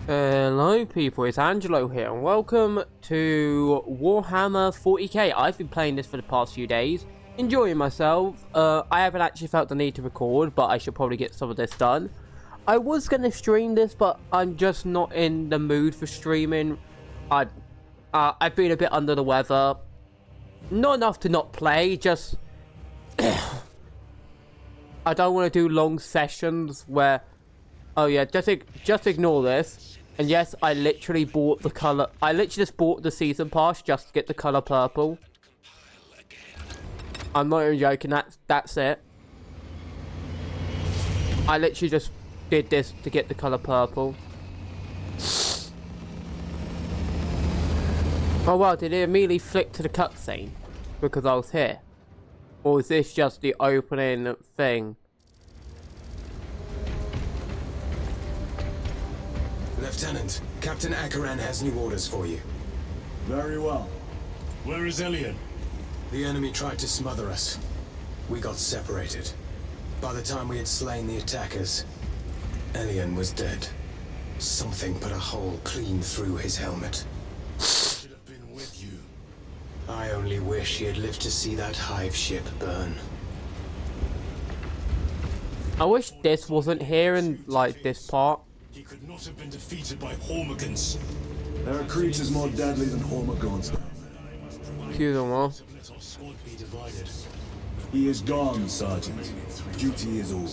Hello people, it's Angelo here and welcome to Warhammer 40k. I've been playing this for the past few days, enjoying myself. I haven't actually felt the need to record, but I should probably get some of this done. I was going to stream this, but I'm just not in the mood for streaming. I've been a bit under the weather. Not enough to not play, just... I don't want to do long sessions where... Oh yeah, just ignore this. And yes, I literally bought the color. I literally just bought the season pass just to get the color purple. I'm not even joking. That's it. I literally just did this to get the color purple. Oh wow, did it immediately flick to the cutscene because I was here, or is this just the opening thing? Lieutenant, Captain Akaran has new orders for you. Very well. Where is Elian? The enemy tried to smother us. We got separated. By the time we had slain the attackers, Elian was dead. Something put a hole clean through his helmet. Should have been with you. I only wish he had lived to see that hive ship burn. I wish this wasn't here in like this part. He could not have been defeated by Hormigans. There are creatures more deadly than Hormigons. Excuse me, Let our squad be divided. He is gone, Sergeant. Duty is all.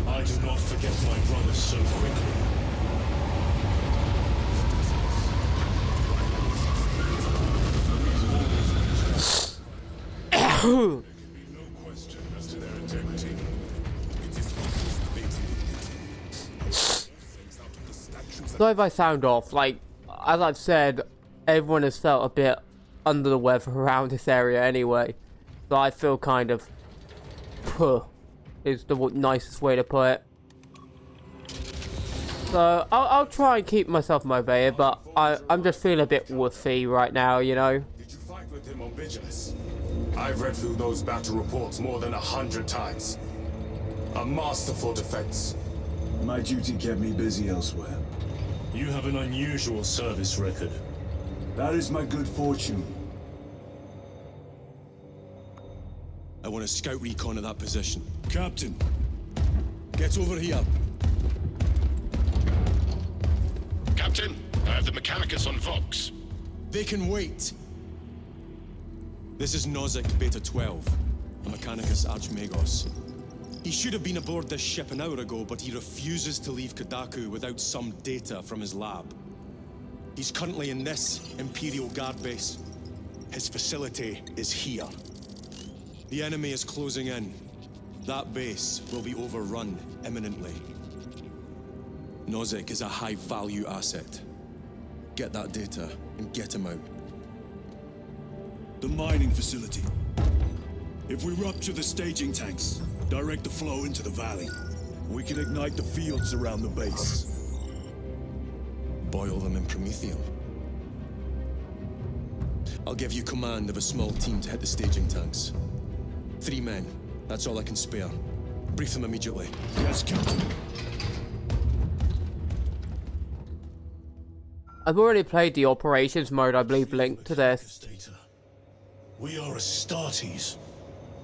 I do not forget my brothers so quickly. There can be no question as to their integrity. Sorry if I sound off. Like, as I've said, everyone has felt a bit under the weather around this area anyway. So I feel kind of... Puh, is the nicest way to put it. So, I'll try and keep myself motivated, but I'm just feeling a bit woofy right now, you know? Did you fight with him on Vigilus? I've read through those battle reports more than 100 times. A masterful defense. My duty kept me busy elsewhere. You have an unusual service record. That is my good fortune. I want a scout recon of that position. Captain, get over here. Captain, I have the Mechanicus on Vox. They can wait. This is Nozick Beta 12, a Mechanicus Archmagos. He should have been aboard this ship an hour ago, but he refuses to leave Kadaku without some data from his lab. He's currently in this Imperial Guard base. His facility is here. The enemy is closing in. That base will be overrun imminently. Nozick is a high-value asset. Get that data and get him out. The mining facility. If we rupture the staging tanks, direct the flow into the valley, we can ignite the fields around the base. Boil them in promethium. I'll give you command of a small team to hit the staging tanks. 3 men, that's all I can spare. Brief them immediately. Yes, Captain. I've already played the operations mode, I believe, linked to this. We are Astartes.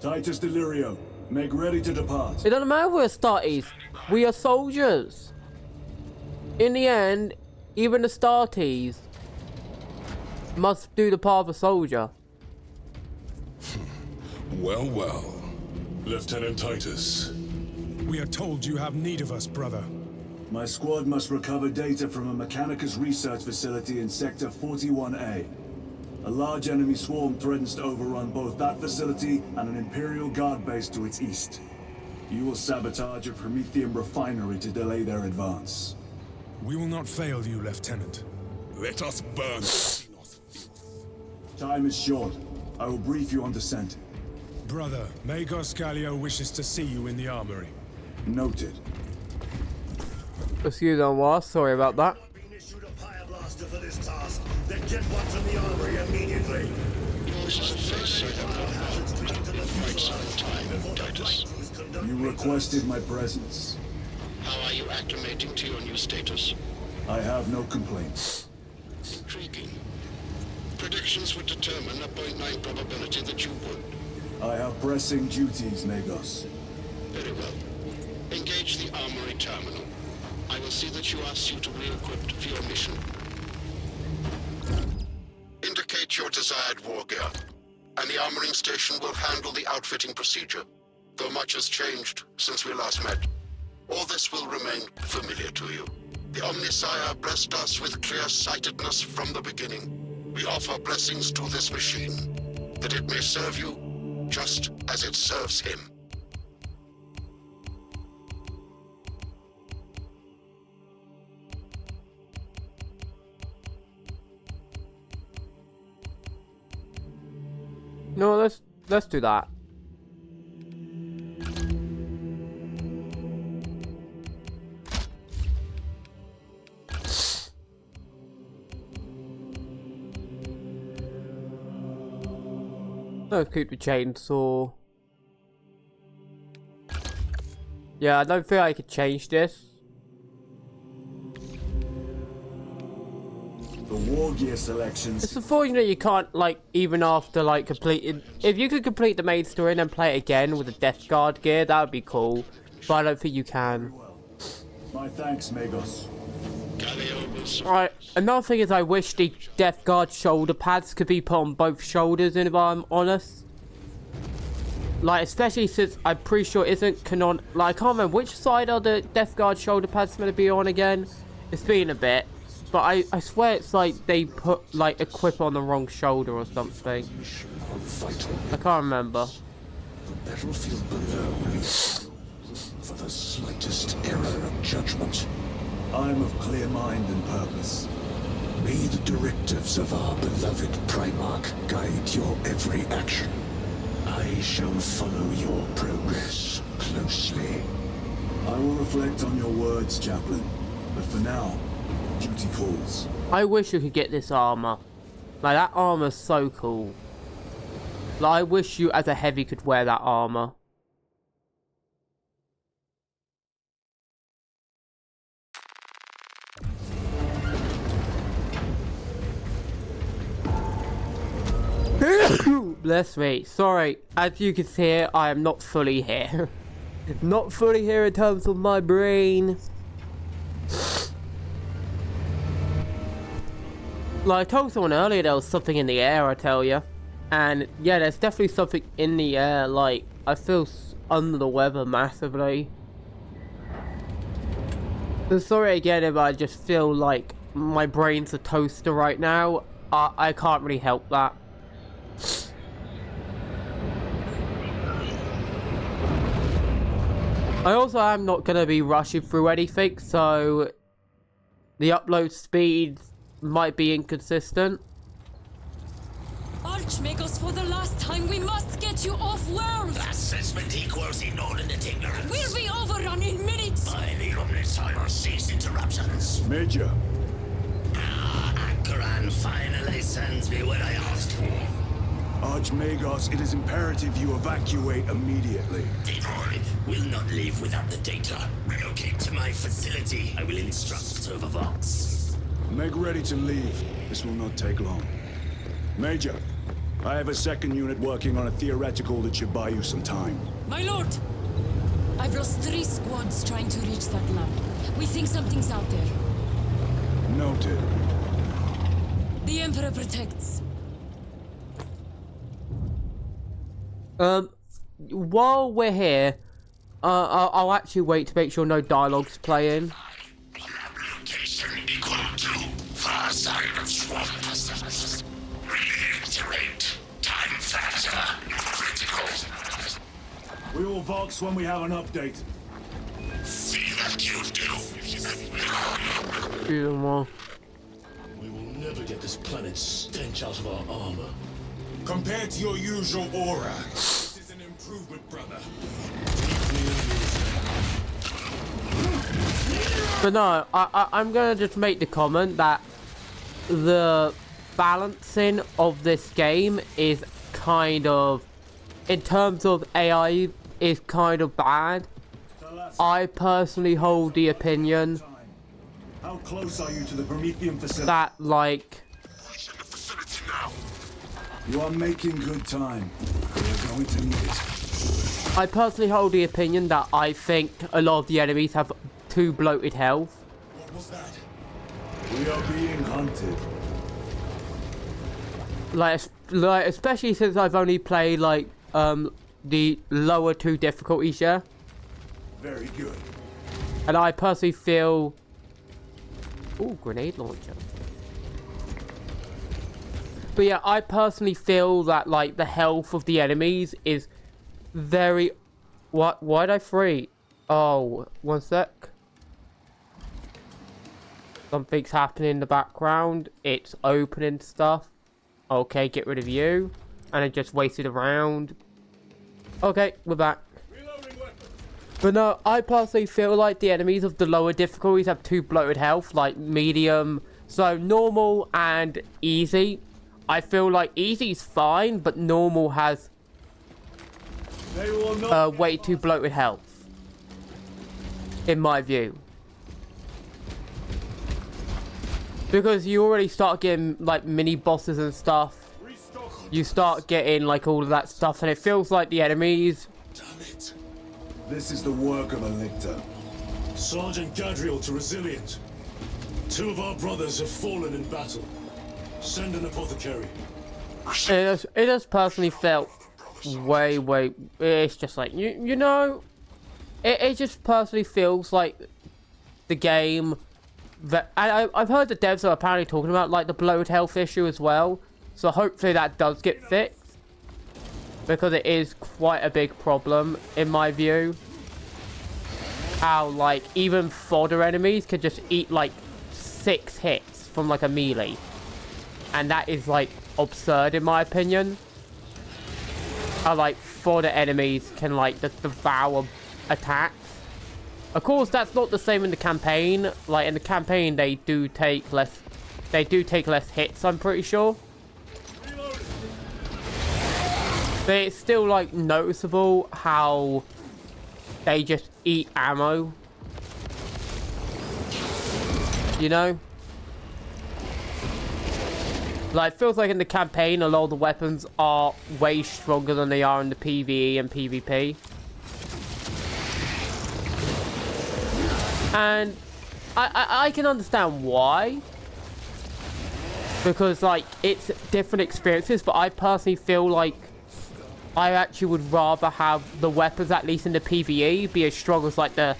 Titus Delirio, make ready to depart. It doesn't matter if we're Astartes. We are soldiers. In the end, even the Astartes must do the part of a soldier. Well, well. Lieutenant Titus. We are told you have need of us, brother. My squad must recover data from a Mechanicus research facility in Sector 41A. A large enemy swarm threatens to overrun both that facility and an Imperial Guard base to its east. You will sabotage a Promethium refinery to delay their advance. We will not fail you, Lieutenant. Let us burn. Time is short. I will brief you on descent. Brother, Magos Gallio wishes to see you in the armory. Noted. Excuse me, what? Sorry about that. Being issued a pyreblaster for this task. Then get one from the armory immediately. This is a face so quite some time, Titus. You requested my presence. How are you acclimating to your new status? I have no complaints. Intriguing. Predictions would determine a 0.9 probability that you would. I have pressing duties, Magos. Very well. Engage the armory terminal. I will see that you are suitably equipped for your mission. Indicate your desired war gear, and the armoring station will handle the outfitting procedure, though much has changed since we last met. All this will remain familiar to you. The Omnisire blessed us with clear-sightedness from the beginning. We offer blessings to this machine, that it may serve you just as it serves him. No, let's do that. Let's keep the chainsaw. Yeah, I don't think I could change this. The war gear selections. It's unfortunate you can't, like, even after, like, completing... If you could complete the main story and then play it again with the Death Guard gear, that would be cool. But I don't think you can. My thanks, Magos. Alright, another thing is I wish the Death Guard shoulder pads could be put on both shoulders, if I'm honest. Like, especially since I'm pretty sure it isn't canon... Like, I can't remember which side are the Death Guard shoulder pads going to be on again. It's been a bit. But I swear it's like they put, like, equip on the wrong shoulder or something. I can't remember. The battlefield below is for the slightest error of judgment. I'm of clear mind and purpose. May the directives of our beloved Primarch guide your every action. I shall follow your progress closely. I will reflect on your words, Chaplain. But for now, duty calls. I wish you could get this armor. Like, that armor's so cool. Like, I wish you as a heavy could wear that armor. Bless me. Sorry. As you can hear, I am not fully here. Not fully here in terms of my brain. Like I told someone earlier, there was something in the air, I tell you. And yeah, there's definitely something in the air. Like, I feel under the weather massively. So sorry again if I just feel like my brain's a toaster right now. I can't really help that. I also am not going to be rushing through anything, so the upload speed might be inconsistent. Archmagos, for the last time, we must get you off-world! Assessment equals inordinate ignorance. We'll be overrun in minutes! By the Omnisire, cease interruptions. Major. Akran finally sends me what I asked for. Archmagos, it is imperative you evacuate immediately. Detroit will not leave without the data. Relocate to my facility. I will instruct Server Vox. Make ready to leave. This will not take long. Major, I have a second unit working on a theoretical that should buy you some time. My lord! I've lost 3 squads trying to reach that lab. We think something's out there. Noted. The Emperor protects. While we're here, I'll actually wait to make sure no dialogue's playing. Location equal to far side of swamp. Reiterate. Time factor critical. We will Vox when we have an update. See that you do. Beautiful. We will never get this planet's stench out of our armor. Compared to your usual aura, this is an improvement, brother. But no, I'm gonna just make the comment that the balancing of this game is kind of, in terms of AI, is kind of bad. I personally hold the opinion How close are you to the Prometheum facility? that like He's in the facility now. You are making good time. We're going to need it. I personally hold the opinion that I think a lot of the enemies have too bloated health. What was that? We are being hunted. Like especially since I've only played like the lower 2 difficulties, yeah. Very good. And I personally feel... Ooh, grenade launcher. But yeah, I personally feel that like the health of the enemies is very... What? Why'd I free? Oh, one sec. Something's happening in the background. It's opening stuff. Okay, get rid of you. And I just wasted a round. Okay, we're back. But no, I personally feel like the enemies of the lower difficulties have too bloated health, like medium. So normal and easy. I feel like easy's fine, but normal has way too bloated health. In my view. Because you already start getting like mini bosses and stuff. You start getting like all of that stuff and it feels like the enemies... Damn it. This is the work of a lictor. Sergeant Gadriel to Resilient. 2 of our brothers have fallen in battle. Send an apothecary. It has personally felt way... It's just like, you know... It just personally feels like the game... That, I've heard the devs are apparently talking about like the bloated health issue as well. So hopefully that does get fixed. Because it is quite a big problem in my view. How like even fodder enemies can just eat like 6 hits from like a melee. And that is like absurd in my opinion. How like fodder enemies can like just devour attacks. Of course, that's not the same in the campaign. Like in the campaign, they do take less hits. I'm pretty sure. But it's still like noticeable how they just eat ammo. You know? Like, it feels like in the campaign, a lot of the weapons are way stronger than they are in the PvE and PvP. And I can understand why. Because, like, it's different experiences, but I personally feel like I actually would rather have the weapons, at least in the PvE, be as strong as, like, the,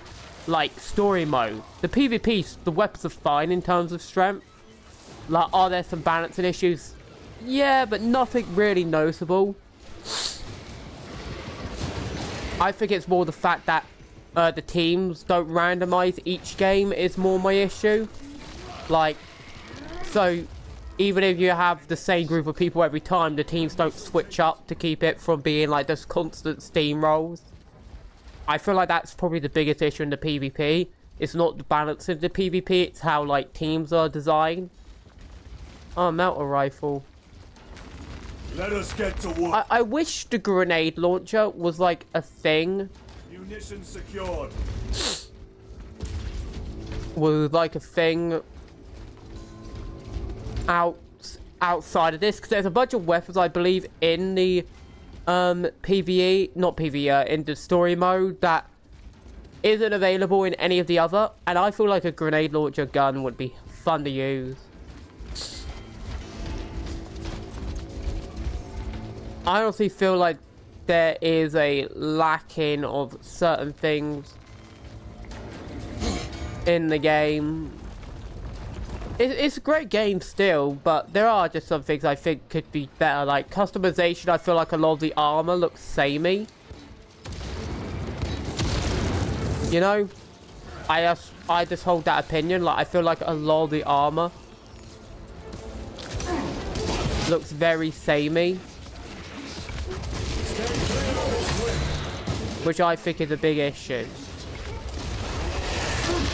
like, story mode. The PvP, the weapons are fine in terms of strength. Like, are there some balancing issues? Yeah, but nothing really noticeable. I think it's more the fact that the teams don't randomize each game is more my issue. Like, so even if you have the same group of people every time, the teams don't switch up to keep it from being like this constant steamrolls. I feel like that's probably the biggest issue in the PvP. It's not the balance in the PvP, it's how like teams are designed. Oh, melter rifle. Let us get to work. I wish the grenade launcher was like a thing. Munition secured. Was like a thing outside of this, because there's a bunch of weapons I believe in the PvE, not PvE, in the story mode that isn't available in any of the other, and I feel like a grenade launcher gun would be fun to use. I honestly feel like there is a lacking of certain things in the game. It's a great game still, but there are just some things I think could be better. Like customization, I feel like a lot of the armor looks samey. You know? I just hold that opinion. Like I feel like a lot of the armor looks very samey. Which I think is a big issue.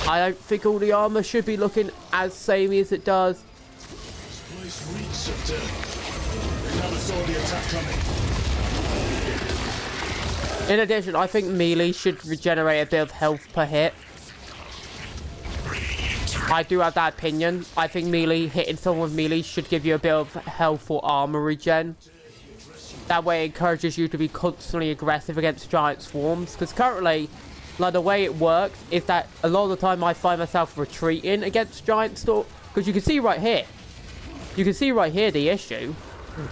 I don't think all the armor should be looking as samey as it does. This place reeks of death. We never saw the attack coming. In addition, I think melee should regenerate a bit of health per hit. I do have that opinion. I think melee, hitting someone with melee should give you a bit of health or armor regen. That way it encourages you to be constantly aggressive against giant swarms. Because currently, like the way it works is that a lot of the time I find myself retreating against giant storm. Because you can see right here. You can see right here the issue.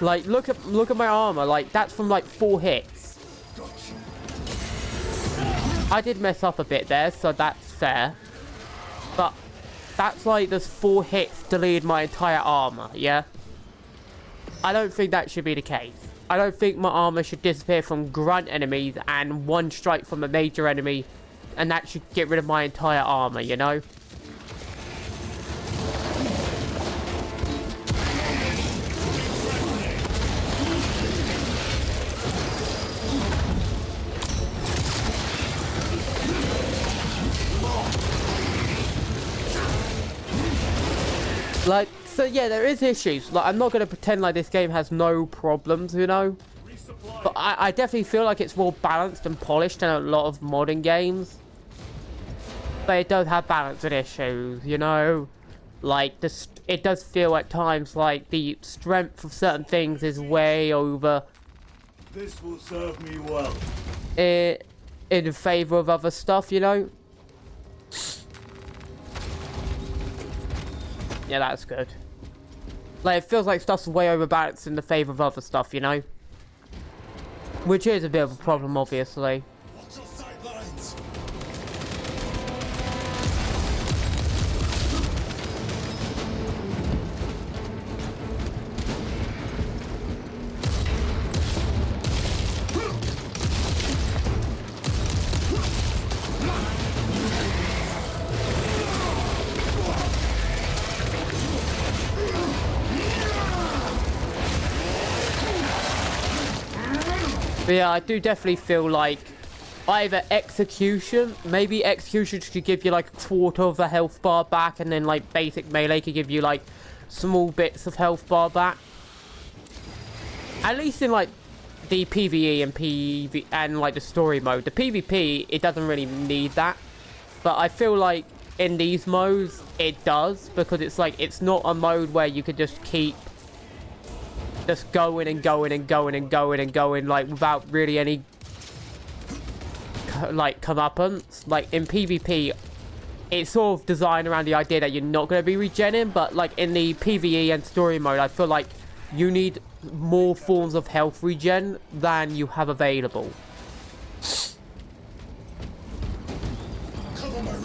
Like, look at my armor. Like, that's from like 4 hits. I did mess up a bit there, so that's fair. But that's like, there's 4 hits deleted my entire armor, yeah? I don't think that should be the case. I don't think my armor should disappear from grunt enemies and 1 strike from a major enemy, and that should get rid of my entire armor, you know? Like, so yeah, there is issues. Like, I'm not going to pretend like this game has no problems, you know? But I definitely feel like it's more balanced and polished than a lot of modern games. But it does have balance and issues, you know? Like, it does feel at times like the strength of certain things is way over... This will serve me well. In favor of other stuff, you know? Yeah, that's good. Like, it feels like stuff's way overbalanced in the favor of other stuff, you know? Which is a bit of a problem, obviously. Watch your sidelines. But yeah, I do definitely feel like either execution, maybe execution could give you like a quarter of a health bar back, and then like basic melee could give you like small bits of health bar back. At least in like the PvE and PV and like the story mode. The PvP, it doesn't really need that. But I feel like in these modes, it does, because it's like, it's not a mode where you could just keep just going and going and going and going and going, like, without really any, like, comeuppance. Like, in PvP, it's sort of designed around the idea that you're not going to be regenning, but, like, in the PvE and story mode, I feel like you need more forms of health regen than you have available.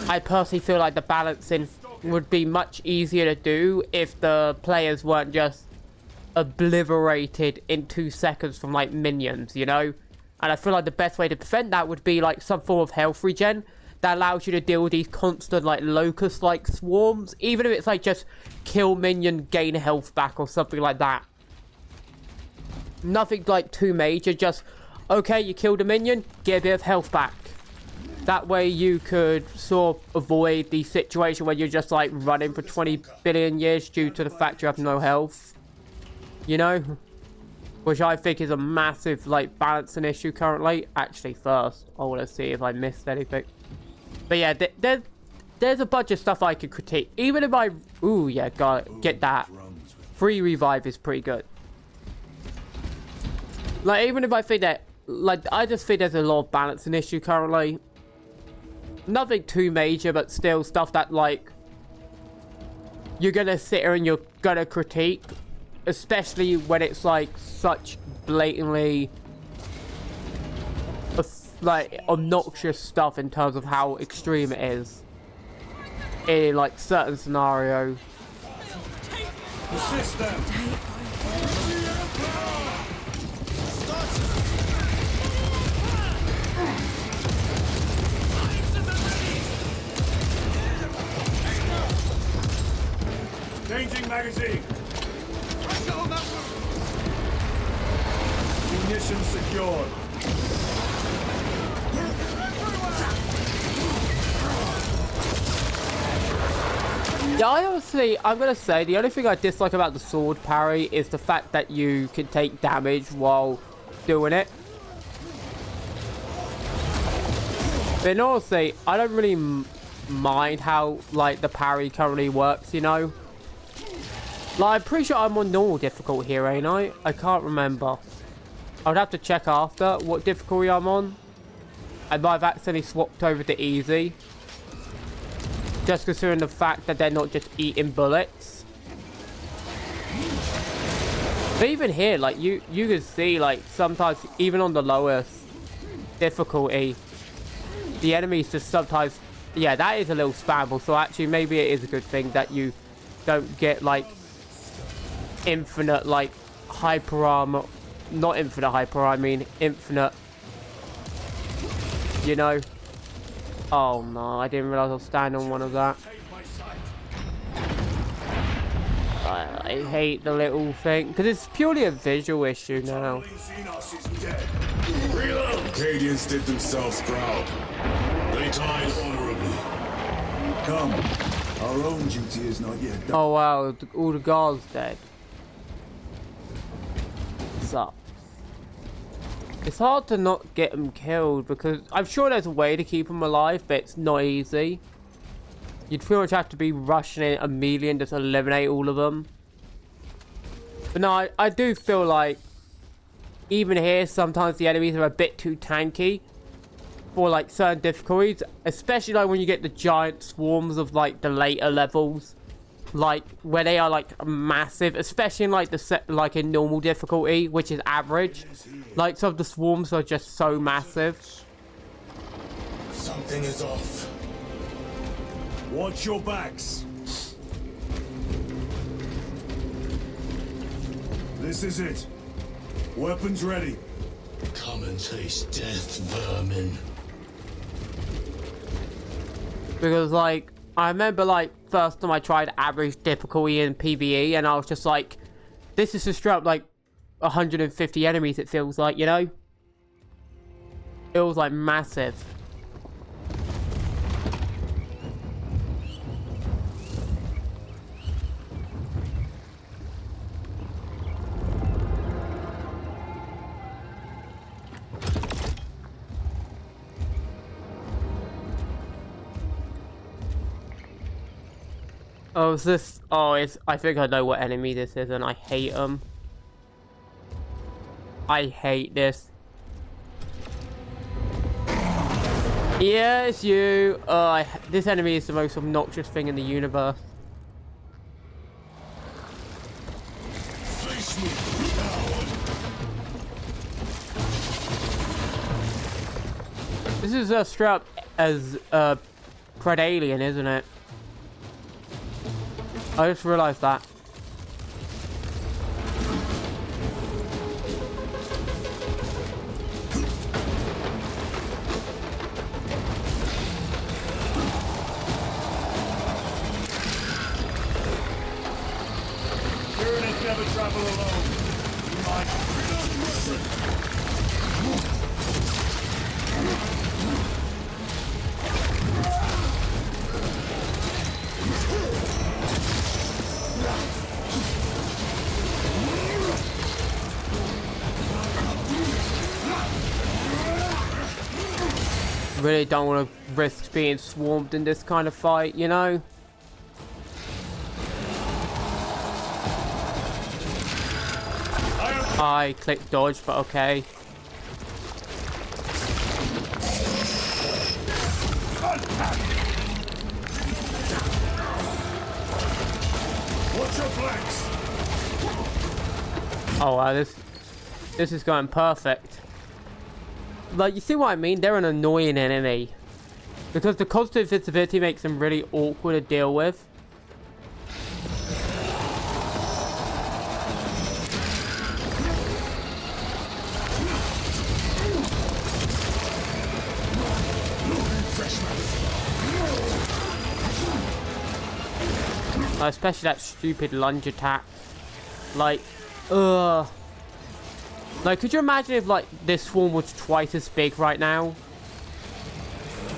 I personally feel like the balancing would be much easier to do if the players weren't just obliterated in 2 seconds from like minions, you know? And I feel like the best way to prevent that would be like some form of health regen that allows you to deal with these constant like locust like swarms, even if it's like just kill minion, gain health back or something like that. Nothing like too major, just okay, you killed a minion, get a bit of health back. That way you could sort of avoid the situation where you're just like running for 20 billion years due to the fact you have no health. You know? Which I think is a massive like balancing issue currently. Actually, first, I want to see if I missed anything. But yeah, there's a bunch of stuff I could critique. Even if I... Ooh, yeah, get that. Free revive is pretty good. Like, even if I think that... Like, I just think there's a lot of balancing issue currently. Nothing too major, but still stuff that, like... You're gonna sit here and you're gonna critique. Especially when it's, like, such blatantly... like, obnoxious stuff in terms of how extreme it is. In, like, certain scenarios. Assist them! Changing magazine! Ignition secured. Yeah, I'm gonna say, the only thing I dislike about the sword parry is the fact that you can take damage while doing it. But honestly, I don't really mind how like the parry currently works, you know. Like, I'm pretty sure I'm on normal difficulty here, ain't I? I can't remember. I would have to check after what difficulty I'm on. I might have accidentally swapped over to easy. Just considering the fact that they're not just eating bullets. But even here, like, you can see, like, sometimes, even on the lowest difficulty, the enemies just sometimes... Yeah, that is a little spammable. So actually, maybe it is a good thing that you don't get, like, infinite, like, hyper armor. Not infinite hyper, I mean infinite. You know? Oh no, I didn't realize I was standing on one of that. I hate the little thing because it's purely a visual issue now. Acadians did themselves proud. They died honorably. Come, our own duty is not yet done. Oh wow, all the guards dead. Sucks. It's hard to not get them killed because I'm sure there's a way to keep them alive, but it's not easy. You'd pretty much have to be rushing in immediately and just eliminate all of them. But no, I do feel like even here, sometimes the enemies are a bit too tanky for like certain difficulties, especially like when you get the giant swarms of like the later levels. Like where they are like massive, especially in like the set, like in normal difficulty, which is average. Like some of the swarms are just so massive. Something is off. Watch your backs. This is it. Weapons ready. Come and taste death, vermin. Because like I remember like first time I tried average difficulty in PvE and I was just like, this is just straight up like 150 enemies, it feels like, you know? It was like massive. Oh, is this... Oh, it's... I think I know what enemy this is, and I hate them. I hate this. Yes, you! This enemy is the most obnoxious thing in the universe. Face me, coward. This is straight up as Pred Alien, isn't it? I just realized that. Tyranids never travel alone. You might reload the weapon. Really don't want to risk being swarmed in this kind of fight, you know? I clicked dodge, but okay. Watch your flanks. Oh wow, this is going perfect. Like, you see what I mean? They're an annoying enemy. Because the constant visibility makes them really awkward to deal with. Especially that stupid lunge attack. Like, ugh. Like, could you imagine if, like, this swarm was twice as big right now?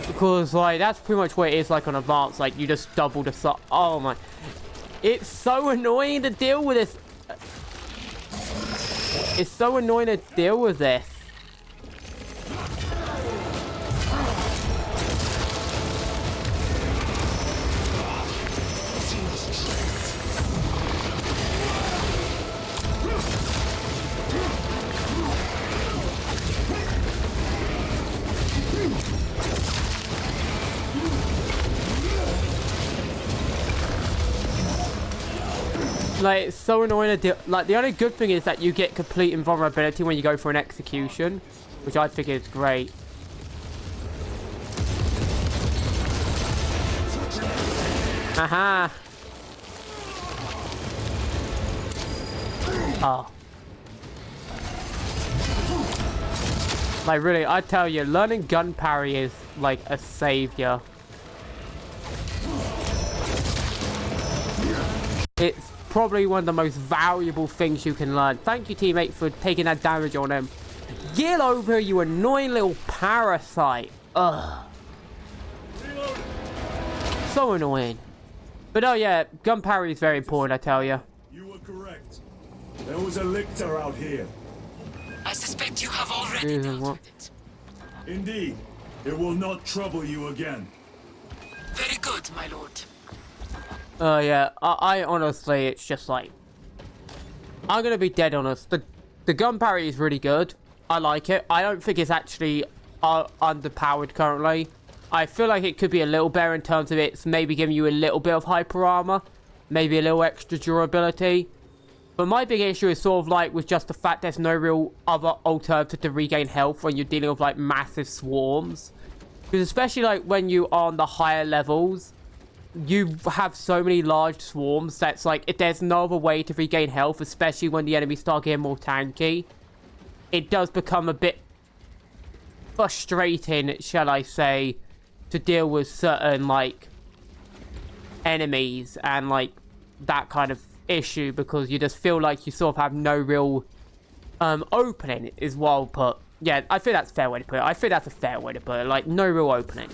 Because, like, that's pretty much what it is, like, on Advanced. Like, you just double the size. Oh, my. It's so annoying to deal with this. It's so annoying to deal with this. Like, it's so annoying to deal. Like, the only good thing is that you get complete invulnerability when you go for an execution, which I think is great. Aha! Oh. Like, really, I tell you, learning gun parry is, like, a savior. It's probably one of the most valuable things you can learn. Thank you, teammate, for taking that damage on him. Get over here, you annoying little parasite. Ugh. So annoying. But oh yeah, gun parry is very important, I tell you. You were correct. There was a lictor out here. I suspect you have already dealt with it. Indeed. It will not trouble you again. Very good, my lord. Oh yeah, I honestly, it's just like, I'm gonna be dead honest. The gun parry is really good. I like it. I don't think it's actually underpowered currently. I feel like it could be a little better in terms of it's maybe giving you a little bit of hyper armor, maybe a little extra durability. But my big issue is sort of like with just the fact there's no real other alternative to regain health when you're dealing with like massive swarms. Because especially like when you are on the higher levels, you have so many large swarms that's like, if there's no other way to regain health, especially when the enemies start getting more tanky, it does become a bit frustrating, shall I say, to deal with certain like enemies and like that kind of issue, because you just feel like you sort of have no real opening is well put. Yeah, I think that's a fair way to put it. I think that's a fair way to put it. Like, no real opening.